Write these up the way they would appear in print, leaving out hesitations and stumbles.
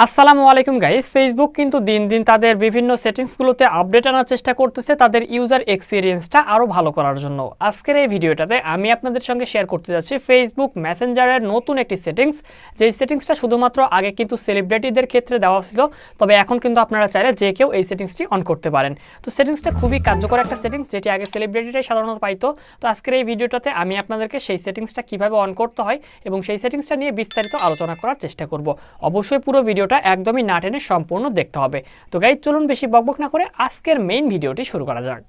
আসসালামু আলাইকুম guys. Facebook কিন্তু দিন দিন তাদের বিভিন্ন সেটিংসগুলোতে আপডেট আনার চেষ্টা করতেছে তাদের ইউজার এক্সপিরিয়েন্সটা আরও ভালো করার জন্য। আজকের এই ভিডিওটাতে আমি আপনাদের সঙ্গে শেয়ার করতে যাচ্ছি ফেসবুক মেসেঞ্জারের নতুন একটি সেটিংস, যেই সেটিংসটা শুধুমাত্র আগে কিন্তু সেলিব্রিটিদের ক্ষেত্রে দেওয়া ছিল, তবে এখন কিন্তু আপনারা চাইলে যে কেউ এই সেটিংসটি অন করতে পারেন। তো সেটিংসটা খুবই কার্যকর একটা সেটিংস, যেটি আগে সেলিব্রিটিরাই সাধারণত পাইতো। তো আজকের এই ভিডিওটাতে আমি আপনাদেরকে সেই সেটিংসটা কীভাবে অন করতে হয় এবং সেই সেটিংসটা নিয়ে বিস্তারিত আলোচনা করার চেষ্টা করব। অবশ্যই পুরো ভিডিওটা একদমই না টেনে সম্পূর্ণ দেখতে হবে। তো গাইজ, চলুন বেশি বকবক না করে আজকের মেইন ভিডিওটি শুরু করা যাক।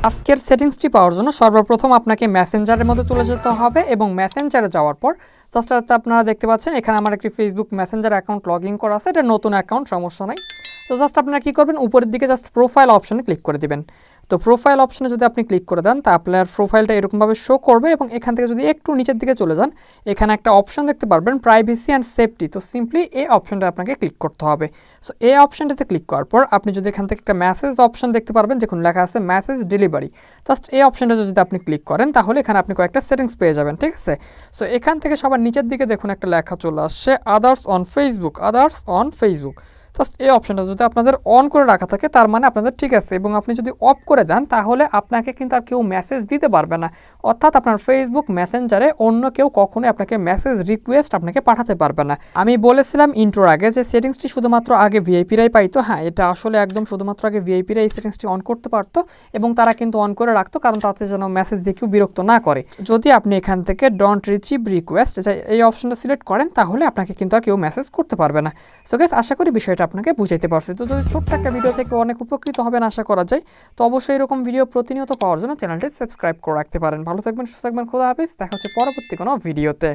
আজকের সেটিংসটি পাওয়ার জন্য সর্বপ্রথম আপনাকে মেসেঞ্জারের মধ্যে চলে যেতে হবে এবং মেসেঞ্জারে যাওয়ার পর জাস্ট আপনারা দেখতে পাচ্ছেন এখানে আমার একটি Facebook Messenger account log in করা আছে। এটা নতুন অ্যাকাউন্ট, সমস্যা নাই। তো জাস্ট আপনারা কী করবেন, উপরের দিকে জাস্ট প্রোফাইল অপশনে ক্লিক করে দিবেন। তো প্রোফাইল অপশনে যদি আপনি ক্লিক করে দেন তা আপনার প্রোফাইলটা এরকমভাবে শো করবে এবং এখান থেকে যদি একটু নিচের দিকে চলে যান এখানে একটা অপশন দেখতে পারবেন প্রাইভেসি অ্যান্ড সেফটি। তো সিম্পলি এই অপশনটা আপনাকে ক্লিক করতে হবে। সো এই অপশনটাতে ক্লিক করার পর আপনি যদি এখান থেকে একটা মেসেজ অপশন দেখতে পারবেন যেখানে লেখা আছে মেসেজ ডেলিভারি। জাস্ট এই অপশনটা যদি আপনি ক্লিক করেন তাহলে এখানে আপনি কয়েকটা সেটিংস পেয়ে যাবেন, ঠিক আছে। সো এখান থেকে সবার নিচের দিকে দেখুন একটা লেখা চলে আসছে others on Facebook, others on Facebook. Just এই অপশনটা যদি আপনাদের অন করে রাখা থাকে তার মানে আপনাদের ঠিক আছে, এবং আপনি যদি অফ করে দেন তাহলে আপনাকে কিন্তু আর কেউ মেসেজ দিতে পারবে না। অর্থাৎ আপনার ফেসবুক মেসেঞ্জারে অন্য কেউ কখনোই আপনাকে মেসেজ রিকোয়েস্ট আপনাকে পাঠাতে পারবে না। আমি বলেছিলাম ইন্ট্রোর আগে যে সেটিংসটি শুধুমাত্র আগে ভিআইপিরাই পাইতো। হ্যাঁ, এটা আসলে একদম শুধুমাত্র আগে ভিআইপিরা এই সেটিংসটি অন করতে পারতো এবং তারা কিন্তু অন করে রাখতো, কারণ তাতে যেন মেসেজ দিয়ে কেউ বিরক্ত না করে। যদি আপনি এখান থেকে ডোন্ট রিসিভ রিকোয়েস্ট এই অপশনটা সিলেক্ট করেন তাহলে আপনাকে কিন্তু আর কেউ মেসেজ করতে পারবে না। সো গাইস, আশা করি বিষয়টা আপনাকে বুঝাইতে পারছি। তো যদি ছোট্ট একটা ভিডিও থেকে অনেক উপকৃত হবেন আশা করা যায়, তো অবশ্যই এরকম ভিডিও প্রতিনিয়ত পাওয়ার জন্য চ্যানেলটি সাবস্ক্রাইব করে রাখতে পারেন। ভালো থাকবেন, সুস্থ থাকবেন, খোদা হাফেজ। দেখা হচ্ছে পরবর্তী কোনো ভিডিওতে।